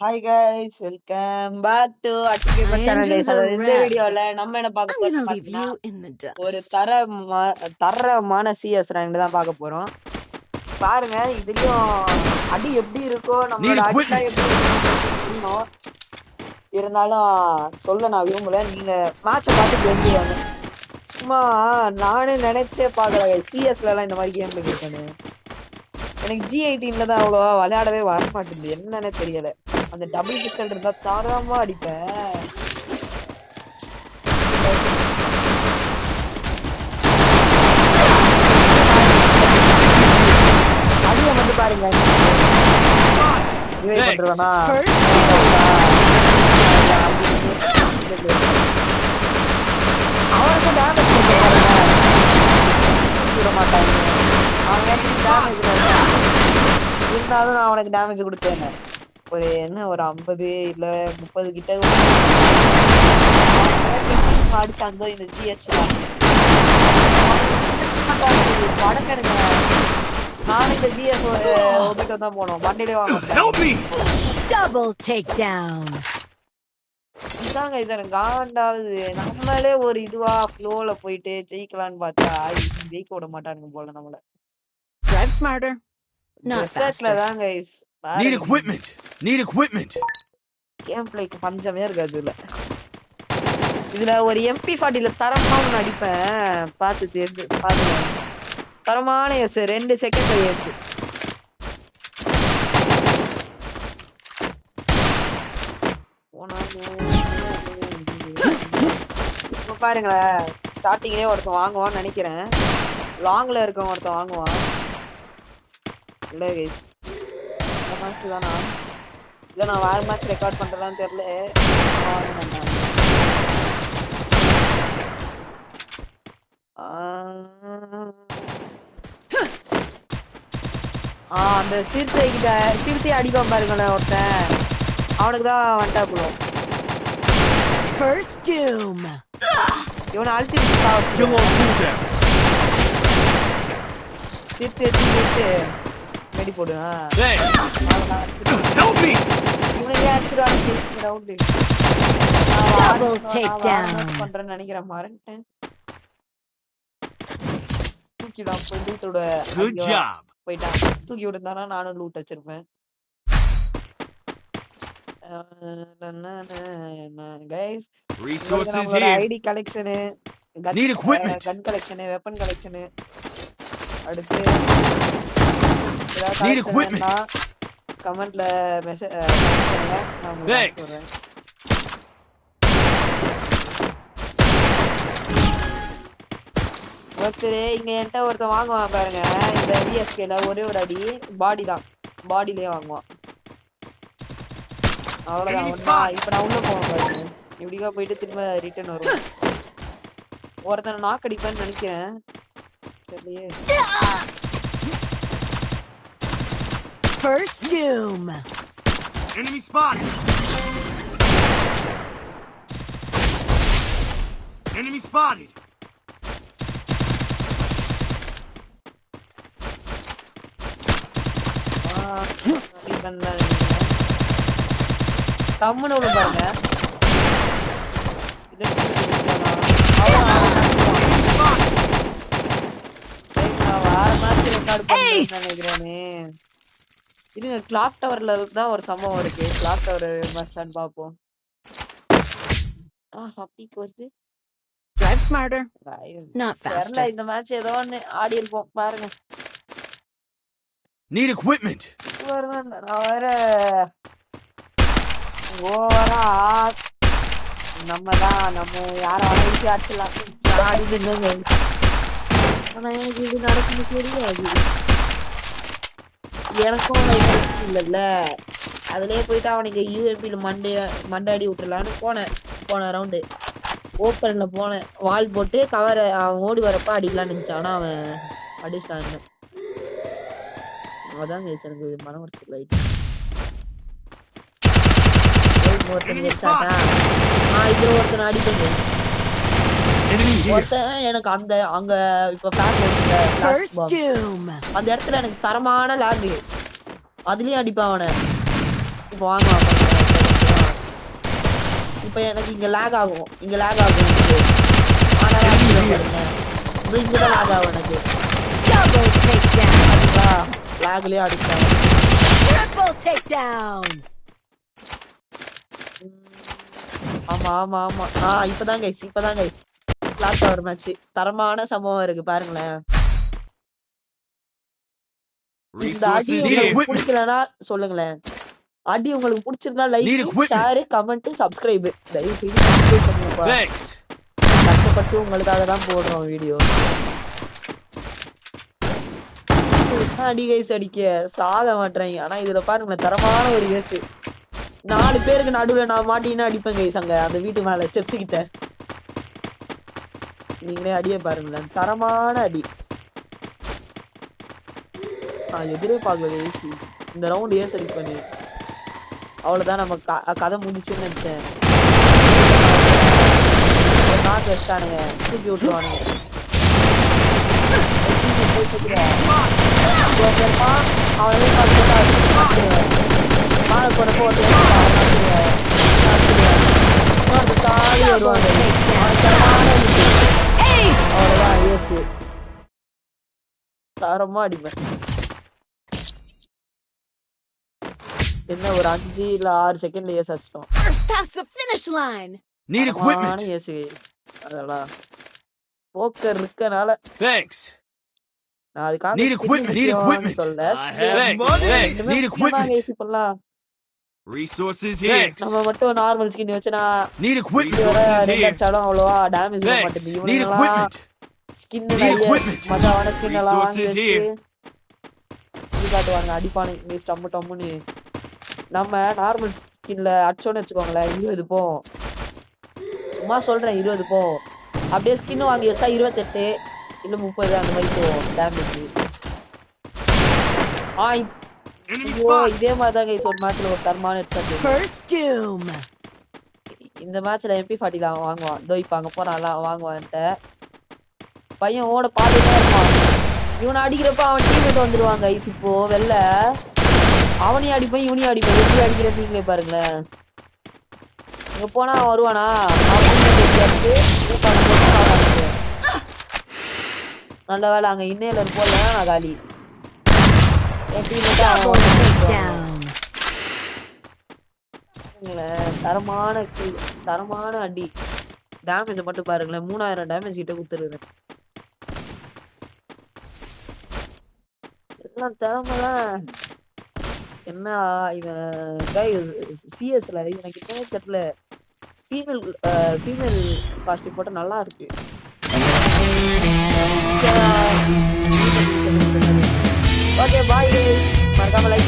Hi guys, welcome back to அட்டிகேமர் My channel guys. engines are அதாவது இந்த revved. வீடியோல நம்ம என்ன பார்க்க I'm போறோம் gonna leave பாத்தீங்கன்னா, you in the ஒரு dust. தரமான சிஎஸ் ரேங்க் தான் பார்க்க போறோம். பாருங்க, இதுலயும் அடி எப்படி இருக்கோ, நம்மளோட அடிலாம் எப்படி இருக்கணும். இருந்தாலும் சொல்ல நான் விரும்பல. நீங்க மேட்சை பார்த்து தெரிஞ்சுவாங்க. சும்மா நானே நினைச்சே பார்க்கல சிஎஸ்ல எல்லாம் இந்த மாதிரி கேம் இருக்கேன்னு. எனக்கு G18ல தான் அவ்வளோவா விளையாடவே வர மாட்டேங்குது, என்னன்னே தெரியல. அந்த டபுள் பிஸ்டல் இருந்தா தரமா அடிப்பேன். அடிய வந்து பாருங்க, பண்றேன்னா அவனுக்கு டேமேஜ் விட மாட்டாங்க. அவன் இருந்தாலும் நான் அவனுக்கு டேமேஜ் கொடுத்தேன். ஒரு 50 இல்ல 30 கிட்ட அடிச்சாங்க இந்த ஜிஹெச். வடக்கடுங்க, நானும் இந்த ஜிஎஸ் ஒதுக்கிட்டு தான் போனோம். வண்டியிலே வாங்க. இதாங்க இது எனக்கு காண்டாவது. நம்மளே ஒரு இதுவா ஃப்ளோல போயிட்டு ஜெயிக்கலான்னு பார்த்தா ஜெயிக்க விட மாட்டானுங்க போல நம்மள. Drive smarter, not faster. Need equipment. Game பிளேக்கு பஞ்சமே இருக்காது இதுல. இதுல ஒரு MP40ல தரமா ஒண்ணு அடிப்பேன், பார்த்து தெரிஞ்சு பாருங்க. தரமான எஸ் 2 செகண்ட் ஏத்து. பாருங்களேன், ஸ்டார்டிங்லயே ஒருத்தன் வாங்குவான்னு நினைக்கிறேன். லாங்ல இருக்கவன் ஒருத்தன் வாங்குவான். இல்ல கைஸ், இந்த மேட்ச் தானா? இதை நான் வேற மேட்ச் ரெக்கார்ட் பண்றதான்னு தெரியல. அந்த சிறுத்தை அடிப்பான் பாருங்களேன் ஒருத்தன், அவனுக்கு தான் வந்துட்டாப்புல. First doom. இவனை அழுத்தி சிறுத்தை வெடி போடு. பண்றேன்னு நினைக்கிறேன், மறந்துட்டேன். போயிட்டான், தூக்கி விடுந்தானா நானும் லூட் வச்சிருப்பேன். ஐடி கலெக்ஷனு, கன் கலெக்ஷனு, வெப்பன் கலெக்ஷனு, அடுத்து கமெண்ட்ல மெசேஜ் பண்ணுங்க, நான் சொல்றேன். ஒருத்தர் இங்க என்கிட்ட ஒருத்தன் வாங்குவான் பாருங்க, இந்த விஎஸ்கேல ஒரே ஒரு அடி பாடி தான், பாடியிலேயே வாங்குவான். அவ்வளவுதான். இப்ப நான் உள்ள போவேன் பாருங்க, இப்படிக்கா போயிட்டு திரும்ப ரிட்டர்ன் வருவேன். ஒருத்தனை நாக் அடிப்பேன்னு நினைக்கிறேன், தெரியலையே. First doom. Enemy spotted. Enemy spotted. கம்முன்னு விட பாருங்க. நினைக்கிறேனே. இருங்க, கிளாக் டவர்ல தான் ஒரு சம்பவம் இருக்கு. கிளாக் டவர் மச்சான் பாப்போம். ஹாப்பிக்கு வருது. Drive smarter, not faster. இந்த மேட்ச் ஏதோ ஒன்னு ஆடி இருப்போம் பாருங்க. Need equipment. நான் வேற ஓவரா நம்ம யார அடிச்சு அடிச்சலாம். ஆனா எனக்கு இது நடக்குன்னு தெரியாது. எனக்கும் இல்லைல்ல, அதுலயே போயிட்டு அவனுக்கு யூஎம்பியில மண்டாடி விட்டுலான்னு போன ரவுண்டு ஓப்பன்ல போனேன். வால் போட்டு கவர் அவன் ஓடி வரப்ப அடிக்கலான்னு நினைச்சான், ஆனா அவன் அடிச்சிட்டான். அதான் எனக்கு மனம் உடைச்சல் ஆயிடுச்சு. இதுல ஒருத்தனை அடிப்பேன். எனக்கு அங்க இப்ப அந்த இடத்துல எனக்கு தரமான லாகு, அதுலயும் அடிப்பான் அவனை. இப்ப வாங்குவாங்க இப்போ எனக்கு இங்க லாக் ஆகும் ஆனா இங்க தான் லாக் ஆகும் எனக்கு Double takedown. லாக்லயே அடிச்சாங்க Triple takedown. ஆமா இப்பதான் கைஸ் லாஸ்ட் ஒரு மேட்ச் தரமான சம்பவம் இருக்கு பாருங்களேன் இந்த அடி Resources உங்களுக்கு here. பிடிக்கலன்னா சொல்லுங்களேன் அடி உங்களுக்கு பிடிச்சிருந்தா Need like equipment. Share comment subscribe தயவு செய்து சப்ஸ்கிரைப் பண்ணுங்கப்பா Thanks. கஷ்டப்பட்டு உங்களுக்காக தான் போடுறோம் வீடியோ அடி கைஸ் அடிக்க சாக மாட்டேறாங்க ஆனா இதுல பாருங்களேன் தரமான ஒரு கேஸ் 4 பேருக்கு நடுவுல நான் மாட்டினா அடிப்பேன் கைஸ் அங்க அந்த வீட்டு மேல ஸ்டெப்ஸ் கிட்ட நீங்களே அடியே பாருங்களேன் தரமான அடி நான் எதிரே பார்க்கல கைஸ் இந்த ரவுண்ட் ஏஸ் அடி பண்ணி அவ்வளவுதான் நம்ம கதை முடிச்சுன்னு நினைச்சேன் நாக்கு வச்சிட்டானுங்க தூக்கி விட்டுருவானுங்க தரமா அடிப்பேன் என்ன ஒரு 5 இல்ல 6 செகண்ட்ல ஏஸ் அடிச்சிட்டோம் First past the finish line. Need equipment. Ace அதெல்லாம் போக்கர் இருக்கனால Thanks. நான் அதுக்காக Need equipment. சொல்ல I have money. Thanks. Need equipment. Resources here. நம்ம மட்டும் நார்மல் ஸ்கின் வச்சனா Need equipment. Resources here. அடிச்சாலும் அவ்வளவா டேமேஜ் வர Thanks. மாட்டேங்குது Need இவனுங்களா equipment. ஸ்கின் Need நிறைய equipment. மஜாவான ஸ்கின் எல்லாம் வாங்கி Resources வச்சு here. இது காட்டுவாங்க அடிப்பானு இங்க ஸ்டம்மு டம்முன்னு நம்ம நார்மல் ஸ்கின்ல அடிச்சோன்னு வச்சுக்கோங்களேன் 20 போகும் சும்மா சொல்றேன் 20 போகும் அப்படியே ஸ்கின் வாங்கி வச்சா 28 இல்ல 30 அந்த மாதிரி போகும் டேமேஜ் Enemy ஐயோ spot. இதே மாதிரி தான் கைஸ் ஒரு மேட்ச்ல ஒரு தரமான ஹெட்ஷாட் First doom. இந்த மேட்ச்ல MP40 ல வாங்குவான் இதோ இப்ப அங்க போறான்ல வாங்குவான்ட்ட பையன் ஓட பாத்துட்டே இருப்பான் இவனை அடிக்கிறப்ப அவன் டீம்மேட் வந்துருவாங்க கைஸ் இப்போ வெளில அவனையும் அடிப்பேன் இவனையும் அடிப்பேன் எப்படி அடிக்கிறது நீங்களே பாருங்களேன் இங்க போனா அவன் வருவானா நல்ல வேலை அங்க இன்னையில இருப்போம்ல நான் காலி என் டீம்மேட் Double takedown. தரமான அடி டேமேஜ் மட்டும் பாருங்களேன் 3000 டேமேஜ் கிட்ட குத்துருவேன் எல்லாம் திறமெல்லாம் என்ன இவன் சிஎஸ்ல எனக்கு என்ன செட்ல ஃபீமேல் காஸ்டியூம் போட்டா நல்லா இருக்கு ஓகே பாய் மறக்காம லைக்